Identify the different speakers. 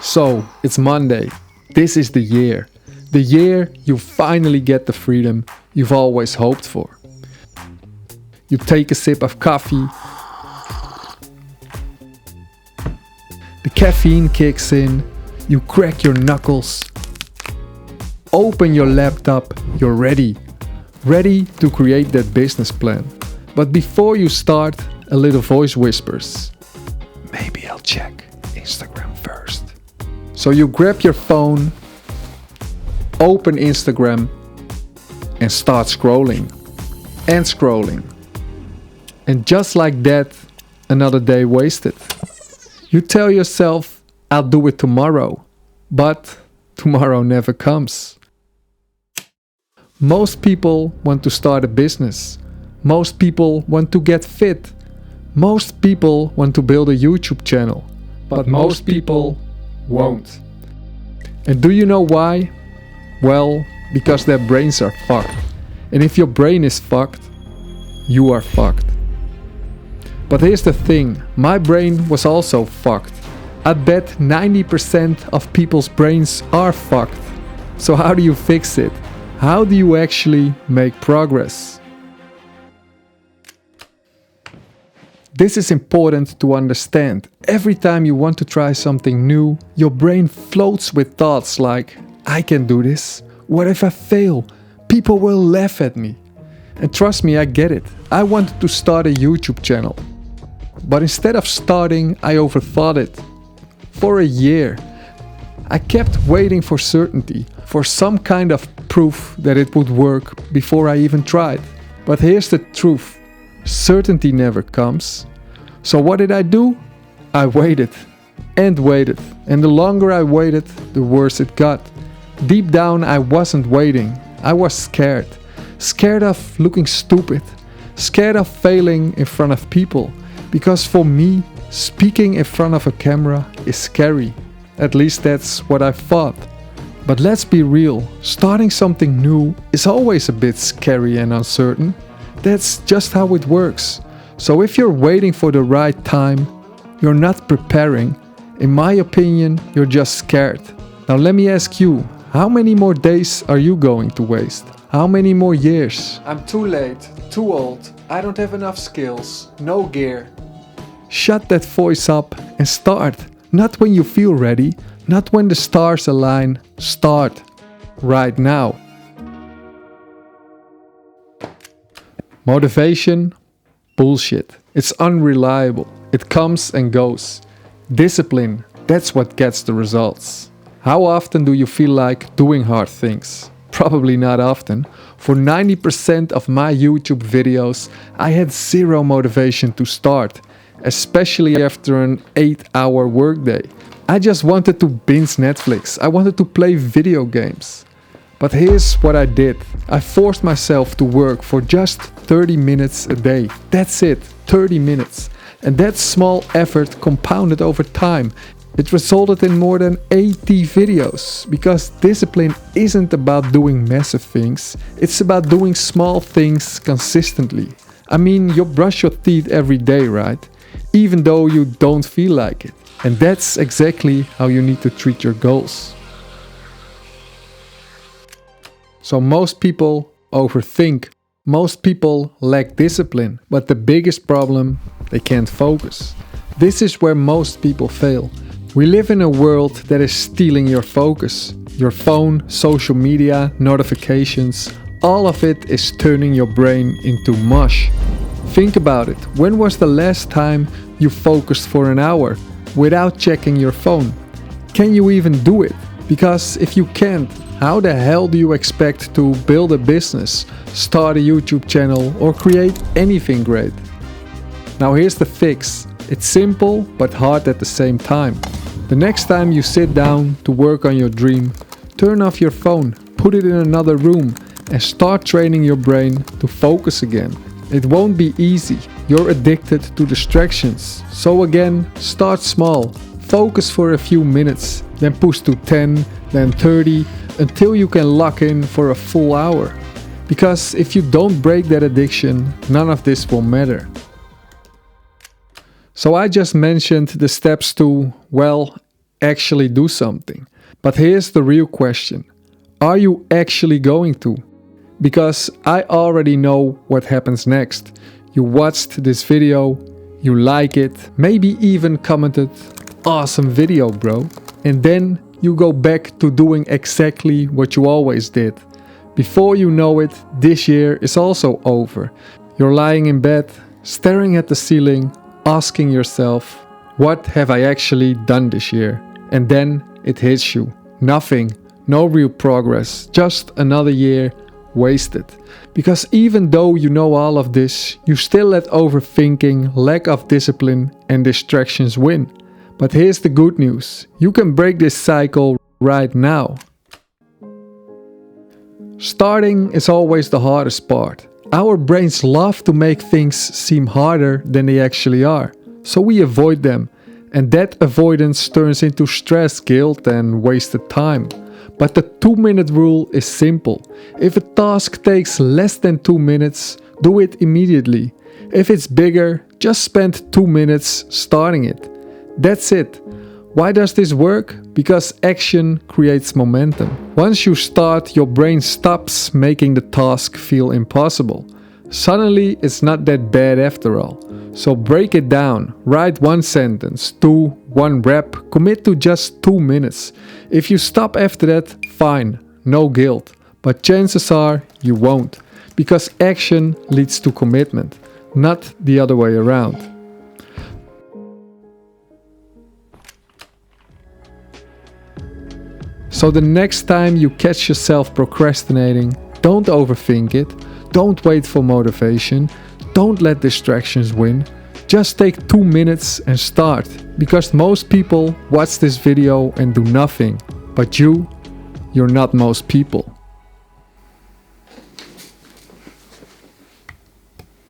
Speaker 1: So, it's Monday. This is the year. The year you finally get the freedom you've always hoped for. You take a sip of coffee. The caffeine kicks in. You crack your knuckles. Open your laptop. You're ready. Ready to create that business plan. But before you start, a little voice whispers. Maybe I'll check Instagram first. So you grab your phone, open Instagram, and start scrolling. And scrolling. And just like that, another day wasted. You tell yourself, I'll do it tomorrow. But tomorrow never comes. Most people want to start a business. Most people want to get fit. Most people want to build a YouTube channel. But most people won't. And do you know why? Well, because their brains are fucked. And if your brain is fucked, you are fucked. But here's the thing, my brain was also fucked. I bet 90% of people's brains are fucked. So how do you fix it? How do you actually make progress? This is important to understand. Every time you want to try something new, your brain floats with thoughts like, I can do this. What if I fail? People will laugh at me. And trust me, I get it. I wanted to start a YouTube channel. But instead of starting, I overthought it. For a year. I kept waiting for certainty, for some kind of proof that it would work before I even tried. But here's the truth. Certainty never comes. So what did I do? I waited and waited. And the longer I waited, the worse it got. Deep down, I wasn't waiting. I was scared. Scared of looking stupid. Scared of failing in front of people. Because for me, speaking in front of a camera is scary. At least that's what I thought. But let's be real. Starting something new is always a bit scary and uncertain. That's just how it works. So if you're waiting for the right time, you're not preparing. In my opinion, you're just scared. Now let me ask you, how many more days are you going to waste? How many more years? I'm too late, too old, I don't have enough skills, no gear. Shut that voice up and start. Not when you feel ready, not when the stars align. Start right now. Motivation? Bullshit. It's unreliable. It comes and goes. Discipline, that's what gets the results. How often do you feel like doing hard things? Probably not often. For 90% of my YouTube videos, I had zero motivation to start, especially after an 8-hour workday. I just wanted to binge Netflix. I wanted to play video games. But here's what I did. I forced myself to work for just 30 minutes a day. That's it, 30 minutes. And that small effort compounded over time. It resulted in more than 80 videos. Because discipline isn't about doing massive things. It's about doing small things consistently. I mean, you brush your teeth every day, right? Even though you don't feel like it. And that's exactly how you need to treat your goals. So most people overthink. Most people lack discipline. But the biggest problem, they can't focus. This is where most people fail. We live in a world that is stealing your focus. Your phone, social media, notifications, all of it is turning your brain into mush. Think about it. When was the last time you focused for an hour without checking your phone? Can you even do it? Because if you can't, how the hell do you expect to build a business, start a YouTube channel, or create anything great? Now here's the fix. It's simple but hard at the same time. The next time you sit down to work on your dream, turn off your phone, put it in another room, and start training your brain to focus again. It won't be easy. You're addicted to distractions. So again, start small. Focus for a few minutes, then push to 10, then 30, until you can lock in for a full hour. Because if you don't break that addiction, none of this will matter. So I just mentioned the steps to, well, actually do something. But here's the real question. Are you actually going to? Because I already know what happens next. You watched this video, you like it, maybe even commented, "Awesome video, bro." And then you go back to doing exactly what you always did. Before you know it, this year is also over. You're lying in bed, staring at the ceiling, asking yourself, what have I actually done this year? And then it hits you. Nothing, no real progress, just another year wasted. Because even though you know all of this, you still let overthinking, lack of discipline and distractions win. But here's the good news. You can break this cycle right now. Starting is always the hardest part. Our brains love to make things seem harder than they actually are. So we avoid them. And that avoidance turns into stress, guilt and wasted time. But the 2-minute rule is simple. If a task takes less than 2 minutes, do it immediately. If it's bigger, just spend 2 minutes starting it. That's it. Why does this work? Because action creates momentum. Once you start, your brain stops making the task feel impossible. Suddenly, it's not that bad after all. So break it down. Write 1 sentence, 2, 1 rep, commit to just 2 minutes. If you stop after that, fine, no guilt. But chances are you won't. Because action leads to commitment, not the other way around. So the next time you catch yourself procrastinating, don't overthink it, don't wait for motivation, don't let distractions win. Just take 2 minutes and start, because most people watch this video and do nothing. But you're not most people.